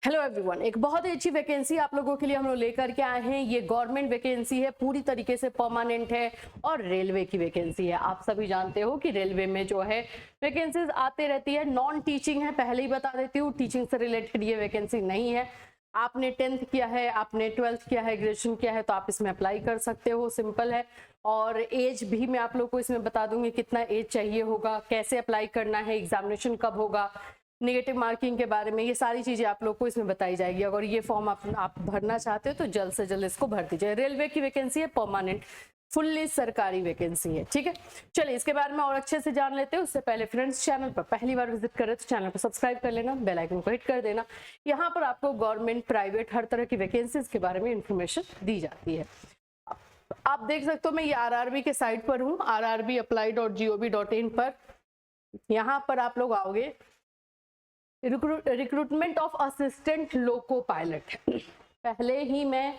Hello everyone, एक बहुत ही अच्छी वैकेंसी आप लोगों के लिए हम लोग लेकर के आए हैं। ये गवर्नमेंट वैकेंसी है, पूरी तरीके से परमानेंट है और रेलवे की वैकेंसी है। आप सभी जानते हो कि रेलवे में जो है वैकेंसीज आते रहती है। नॉन टीचिंग है, पहले ही बता देती हूँ, टीचिंग से रिलेटेड ये वैकेंसी नहीं है। आपने 10th किया है, आपने 12th किया है, ग्रेजुएशन किया है, तो आप इसमें अप्लाई कर सकते हो, सिंपल है। और एज भी मैं आप लोग को इसमें बता दूंगी कितना एज चाहिए होगा, कैसे अप्लाई करना है, एग्जामिनेशन कब होगा, नेगेटिव मार्किंग के बारे में, ये सारी चीजें आप लोग को इसमें बताई जाएगी। अगर ये फॉर्म आप भरना चाहते हो तो जल्द से जल्द इसको भर दीजिए। रेलवे की वैकेंसी है, परमानेंट, फुल्ली सरकारी वैकेंसी है। ठीक है, चलिए इसके बारे में और अच्छे से जान लेते हैं। उससे पहले फ्रेंड्स, चैनल पर पहली बार विजिट करें तो चैनल को सब्सक्राइब कर लेना, बेल आइकन को हिट कर देना। यहाँ पर आपको गवर्नमेंट, प्राइवेट, हर तरह की वैकेंसीज के बारे में इंफॉर्मेशन दी जाती है। आप देख सकते हो, मैं ये आरआरबी के साइट पर हूँ, rrbapply.gov.in पर। यहाँ पर आप लोग आओगे, recruitment of assistant loco pilot. पहले ही मैं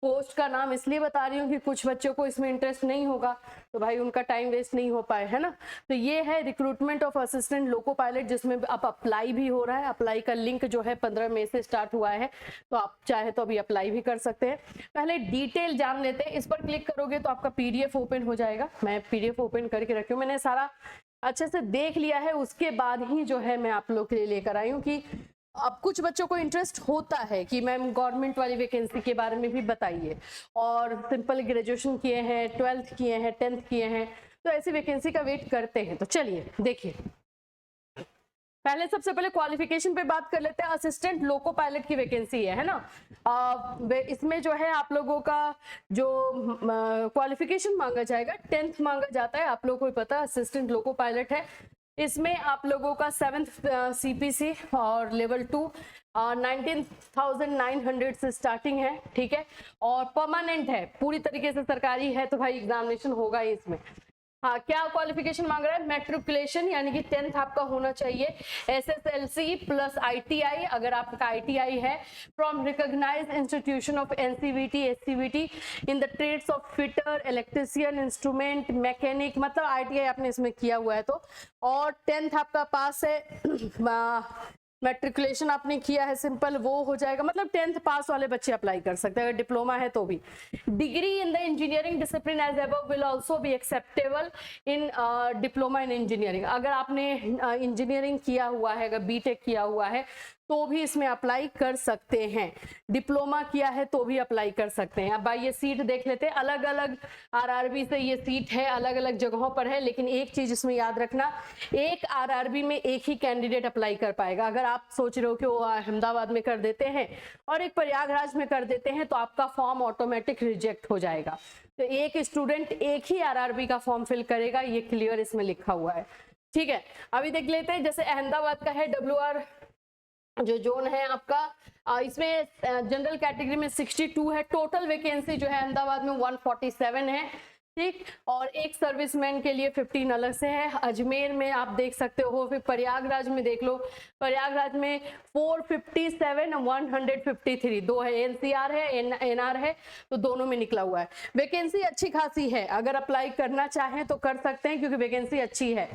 पोस्ट का नाम इसलिए बता रही हूँ कि कुछ बच्चों को इसमें इंटरेस्ट नहीं होगा, तो भाई उनका टाइम वेस्ट नहीं हो पाए, है ना। तो ये है recruitment of assistant loco pilot, जिसमें अब अप्लाई भी हो रहा है। अप्लाई का लिंक जो है 15 मई से स्टार्ट हुआ है, तो आप चाहे तो अभी अप्लाई भी कर सकते हैं। पहले डिटेल जान लेते हैं। इस पर क्लिक करोगे तो आपका पीडीएफ ओपन हो जाएगा। मैं पीडीएफ ओपन करके रखी हूँ, मैंने सारा अच्छे से देख लिया है, उसके बाद ही जो है मैं आप लोग के लिए लेकर आई हूँ कि अब कुछ बच्चों को इंटरेस्ट होता है कि मैम गवर्नमेंट वाली वैकेंसी के बारे में भी बताइए, और सिंपल ग्रेजुएशन किए हैं, 12th किए हैं, 10th किए हैं, तो ऐसी वैकेंसी का वेट करते हैं। तो चलिए देखिए, पहले सबसे पहले क्वालिफिकेशन पे बात कर लेते हैं। असिस्टेंट लोको पायलट की वैकेंसी है ना। इसमें जो है आप लोगों का जो क्वालिफिकेशन मांगा जाएगा, 10th मांगा जाता है। आप लोगों को पता है असिस्टेंट लोको पायलट है। इसमें आप लोगों का 7th CPC और लेवल 2 19,900 से स्टार्टिंग है। ठीक है, और परमानेंट है, पूरी तरीके से सरकारी है, तो भाई एग्जामिनेशन होगा ही इसमें। हाँ, क्या क्वालिफिकेशन मांग रहा है? मैट्रिकुलेशन, यानी कि 10th आपका होना चाहिए, SSLC प्लस ITI, अगर आपका ITI है, from recognised institution of NCVT SCVT in the trades of fitter, electrician, instrument, mechanic, मतलब ITI आपने इसमें किया हुआ है तो। और 10th आपका पास है, मैट्रिकुलेशन आपने किया है, सिंपल, वो हो जाएगा। मतलब 10th पास वाले बच्चे अप्लाई कर सकते हैं, अगर डिप्लोमा है तो भी। Degree in the engineering discipline as above will also be acceptable in diploma in engineering. अगर आपने इंजीनियरिंग किया हुआ है, अगर बीटेक किया हुआ है तो भी इसमें अप्लाई कर सकते हैं। डिप्लोमा किया है तो भी अप्लाई कर सकते हैं। अब भाई ये सीट देख लेते हैं, अलग अलग आरआरबी से ये सीट है, अलग अलग जगहों पर है, लेकिन एक चीज इसमें याद रखना, एक आरआरबी में एक ही कैंडिडेट अप्लाई कर पाएगा। अगर आप सोच रहे हो कि वो अहमदाबाद में कर देते हैं और एक प्रयागराज में कर देते हैं, तो आपका फॉर्म ऑटोमेटिक रिजेक्ट हो जाएगा। तो एक स्टूडेंट एक ही आरआरबी का फॉर्म फिल करेगा, ये क्लियर इसमें लिखा हुआ है। ठीक है, अभी देख लेते हैं। जैसे अहमदाबाद का है, WR जो जोन है आपका, इसमें जनरल कैटेगरी में 62 है। टोटल वैकेंसी जो है अहमदाबाद में 147 है। ठीक, और एक सर्विसमैन के लिए 15 अलग से है। अजमेर में आप देख सकते हो, फिर प्रयागराज में देख लो, प्रयागराज में 457 153, दो है, NCR है, NR है, तो दोनों में निकला हुआ है। वैकेंसी अच्छी खासी है, अगर अप्लाई करना चाहें तो कर सकते हैं, क्योंकि वैकेंसी अच्छी है।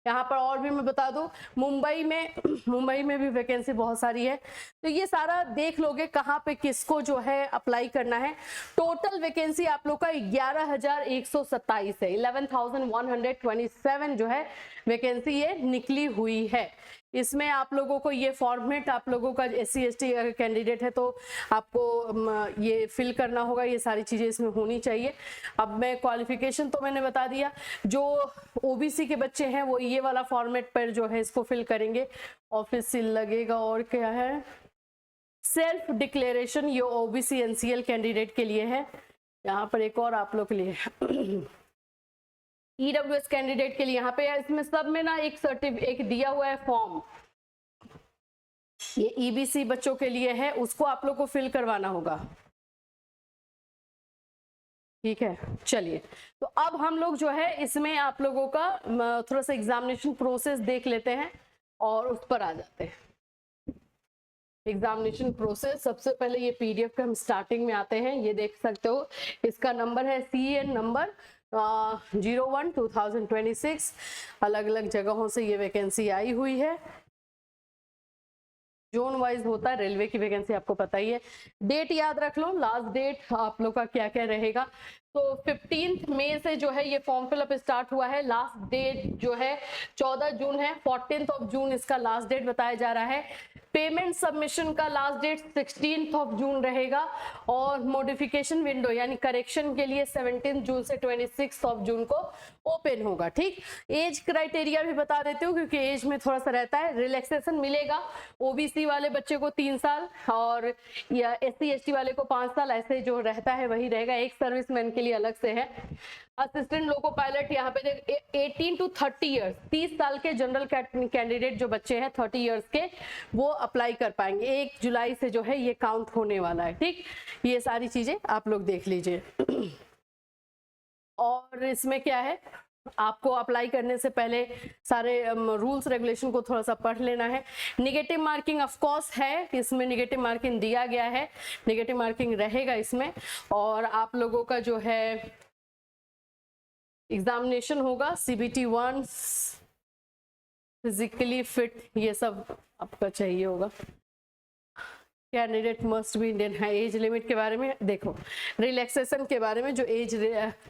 यहाँ पर और भी मैं बता दूं, मुंबई में भी वैकेंसी बहुत सारी है। तो ये सारा देख लोगे कहाँ पे किसको जो है अप्लाई करना है। टोटल वैकेंसी आप लोग का 11,127 है, 11,127 जो है वैकेंसी ये निकली हुई है। इसमें आप लोगों को ये फॉर्मेट, आप लोगों का SC ST अगर कैंडिडेट है तो आपको ये फिल करना होगा, ये सारी चीजें इसमें होनी चाहिए। अब मैं क्वालिफिकेशन तो मैंने बता दिया, जो OBC के बच्चे हैं वो ये वाला फॉर्मेट पर जो है इसको फिल करेंगे, ऑफिस सील लगेगा। और क्या है, सेल्फ डिक्लेरेशन, ये OBC NCL कैंडिडेट के लिए है। यहाँ पर एक और आप लोग के लिए EWS कैंडिडेट के लिए यहाँ पे, इसमें सब में ना एक सर्टिफिकेट दिया हुआ है फॉर्म, ये EBC बच्चों के लिए है, उसको आप लोग को फिल करवाना होगा। ठीक है, चलिए, तो अब हम लोग जो है इसमें आप लोगों का थोड़ा सा एग्जामिनेशन प्रोसेस देख लेते हैं और उस पर आ जाते हैं। एग्जामिनेशन प्रोसेस, सबसे पहले ये PDF का हम स्टार्टिंग में आते हैं, ये देख सकते हो, इसका नंबर है CN नंबर 01/2026। अलग अलग जगहों से ये वैकेंसी आई हुई है। जोन वाइज होता है, रेलवे की वैकेंसी आपको पता ही है। डेट याद रख लो, लास्ट डेट आप लोग का क्या क्या रहेगा। तो 15 मई से जो है ये फॉर्म फिलअप स्टार्ट हुआ है, लास्ट डेट जो है 14 जून है, 14 जून इसका लास्ट डेट बताया जा रहा है। पेमेंट सबमिशन का लास्ट डेट 16 जून रहेगा और मॉडिफिकेशन विंडो यानी करेक्शन के लिए 17 जून से 26 जून को ओपन होगा। ठीक, एज क्राइटेरिया भी बता देती हूँ क्योंकि एज में थोड़ा सा रहता है। रिलैक्सेशन मिलेगा ओबीसी वाले बच्चे को 3 साल और या SC ST वाले को 5 साल, ऐसे जो रहता है वही रहेगा। एक सर्विसमैन के लिए अलग से है। असिस्टेंट लोको पायलट यहाँ पे 18 to 30 ईयर्स, 30 साल के जनरल कैंडिडेट जो बच्चे हैं 30 ईयर्स के, वो अप्लाई कर पाएंगे। 1 जुलाई से जो है ये काउंट होने वाला है। ठीक, ये सारी चीजें आप लोग देख लीजिए। और इसमें क्या है, आपको अप्लाई करने से पहले सारे रूल्स रेगुलेशन को थोड़ा सा पढ़ लेना है। निगेटिव मार्किंग ऑफ कोर्स है, इसमें निगेटिव मार्किंग दिया गया है, निगेटिव मार्किंग रहेगा इसमें। और आप लोगों का जो है एग्जामिनेशन होगा CBT 1, फिजिकली फिट, ये सब आपका चाहिए होगा। कैंडिडेट मस्ट बी इंडियन है। एज लिमिट के बारे में देखो, रिलैक्सेशन के बारे में जो एज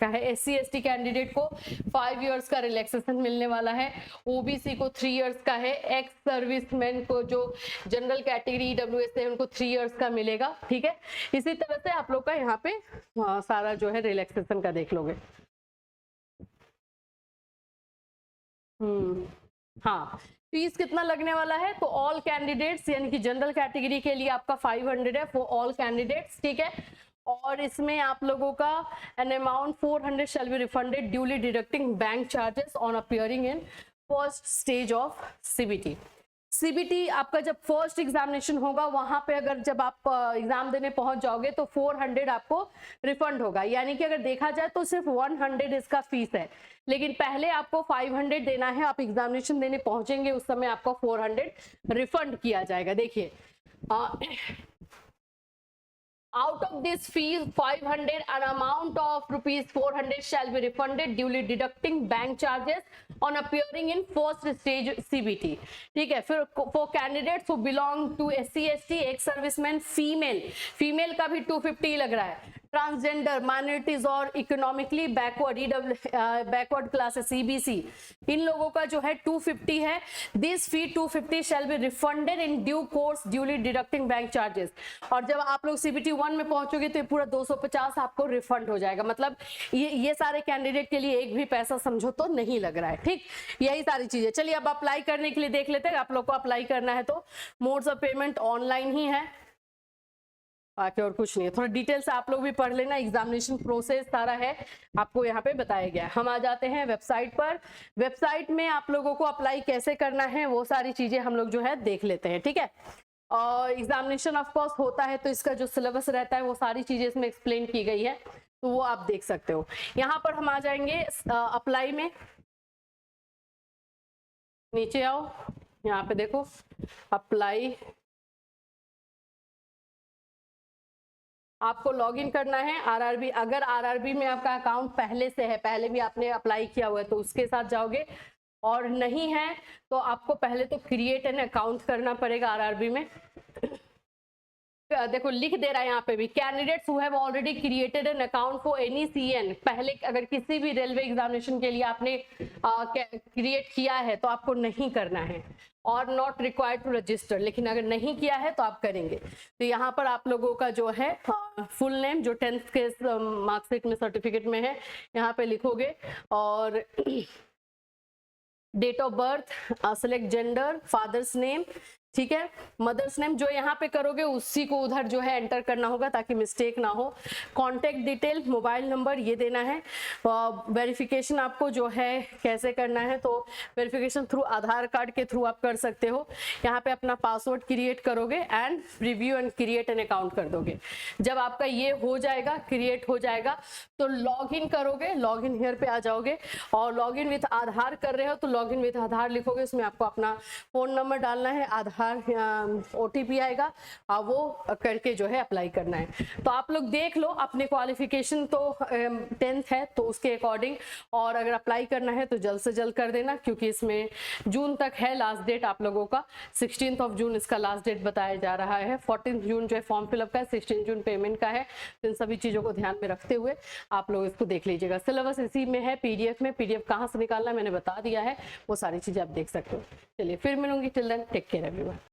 का है, SC ST कैंडिडेट को 5 इयर्स का रिलैक्सेशन मिलने वाला है, OBC को 3 इयर्स का है, एक्स सर्विसमैन को जो जनरल कैटेगरी EWS है उनको 3 इयर्स का मिलेगा। ठीक है, इसी तरह से आप लोग का यहाँ पे सारा जो है रिलैक्सेशन का देख लोगे। हाँ, फीस कितना लगने वाला है, तो ऑल कैंडिडेट्स यानी कि जनरल कैटेगरी के लिए आपका 500 है फॉर ऑल कैंडिडेट्स। ठीक है, और इसमें आप लोगों का an amount 400 shall be refunded duly deducting bank charges on appearing in first stage of CBT। CBT आपका जब फर्स्ट एग्जामिनेशन होगा, वहां पे अगर जब आप एग्जाम देने पहुंच जाओगे तो 400 आपको रिफंड होगा। यानी कि अगर देखा जाए तो सिर्फ 100 इसका फीस है, लेकिन पहले आपको 500 देना है। आप एग्जामिनेशन देने पहुंचेंगे उस समय आपको 400 रिफंड किया जाएगा। देखिए, out of this fees 500 an amount of rupees 400 shall be refunded duly deducting bank charges on appearing in first stage CBT। ठीक है, फिर for candidates who belong to SC ST, ex servicemen, female का भी 250 लग रहा है। Transgender, minorities और economically backward classes EBC, इन लोगों का जो है 250 है। This fee 250 shall be refunded in due course duly deducting bank charges. और जब आप लोग CBT 1 में पहुंचोगे तो ये पूरा 250 आपको रिफंड हो जाएगा। मतलब ये सारे कैंडिडेट के लिए एक भी पैसा समझो तो नहीं लग रहा है। ठीक, यही सारी चीजें। चलिए अब अप्लाई करने के लिए देख लेते हैं। आप लोग को अप्लाई करना है तो मोड्स ऑफ पेमेंट ऑनलाइन ही है, बाकी और कुछ नहीं है। थोड़ा डिटेल से आप लोग भी पढ़ लेना, एग्जामिनेशन प्रोसेस सारा है आपको यहाँ पे बताया गया है। हम आ जाते हैं वेबसाइट पर। वेबसाइट में आप लोगों को अप्लाई कैसे करना है वो सारी चीजें हम लोग जो है देख लेते हैं। ठीक है, और एग्जामिनेशन ऑफ कोर्स होता है तो इसका जो सिलेबस रहता है वो सारी चीजें इसमें एक्सप्लेन की गई है, तो वो आप देख सकते हो। यहाँ पर हम आ जाएंगे अप्लाई में, नीचे आओ, यहाँ पे देखो अप्लाई, आपको लॉगिन करना है RRB। अगर RRB में आपका अकाउंट पहले से है, पहले भी आपने अप्लाई किया हुआ है तो उसके साथ जाओगे, और नहीं है तो आपको पहले तो क्रिएट एन अकाउंट करना पड़ेगा RRB में। देखो लिख दे रहा है यहाँ पे भी, candidates who have already created an account for any CN, पहले अगर किसी भी रेलवे एग्जामिनेशन के लिए आपने क्रिएट किया है तो आपको नहीं करना है, और नॉट रिक्वायर्ड टू रजिस्टर। लेकिन अगर नहीं किया है तो आप करेंगे। तो यहाँ पर आप लोगों का जो है फुल नेम जो 10th के मार्कशीट में सर्टिफिकेट में है यहाँ पे लिखोगे, और date of birth, select gender, father's name, ठीक है, मदर्स नेम जो यहाँ पे करोगे उसी को उधर जो है एंटर करना होगा ताकि मिस्टेक ना हो। कॉन्टेक्ट डिटेल, मोबाइल नंबर ये देना है। वेरिफिकेशन आपको जो है कैसे करना है, तो वेरिफिकेशन थ्रू आधार कार्ड के थ्रू आप कर सकते हो। यहाँ पे अपना पासवर्ड क्रिएट करोगे and review and create an account कर दोगे। जब आपका ये हो जाएगा, क्रिएट हो जाएगा, तो लॉग इन करोगे, लॉग इन हियर पे आ जाओगे, और लॉग इन विथ आधार कर रहे हो तो लॉग इन विथ आधार लिखोगे, उसमें आपको अपना फोन नंबर डालना है, आधार आधार OTP आएगा, वो करके जो है अप्लाई करना है। तो आप लोग देख लो अपने क्वालिफिकेशन तो 10th है तो उसके अकॉर्डिंग, और अगर अप्लाई करना है तो जल्द से जल्द कर देना, क्योंकि इसमें जून तक है लास्ट डेट आप लोगों का। 16 जून इसका लास्ट डेट बताया जा रहा है। 14 जून जो है फॉर्म फिलअप का है, 16 जून पेमेंट का है। तो इन सभी चीजों को ध्यान में रखते हुए आप लोग इसको देख लीजिएगा। सिलेबस इसी में है PDF में, PDF कहाँ से निकालना मैंने बता दिया है, वो सारी चीजें आप देख सकते हो। चलिए फिर मिलूंगी, till then take care everyone.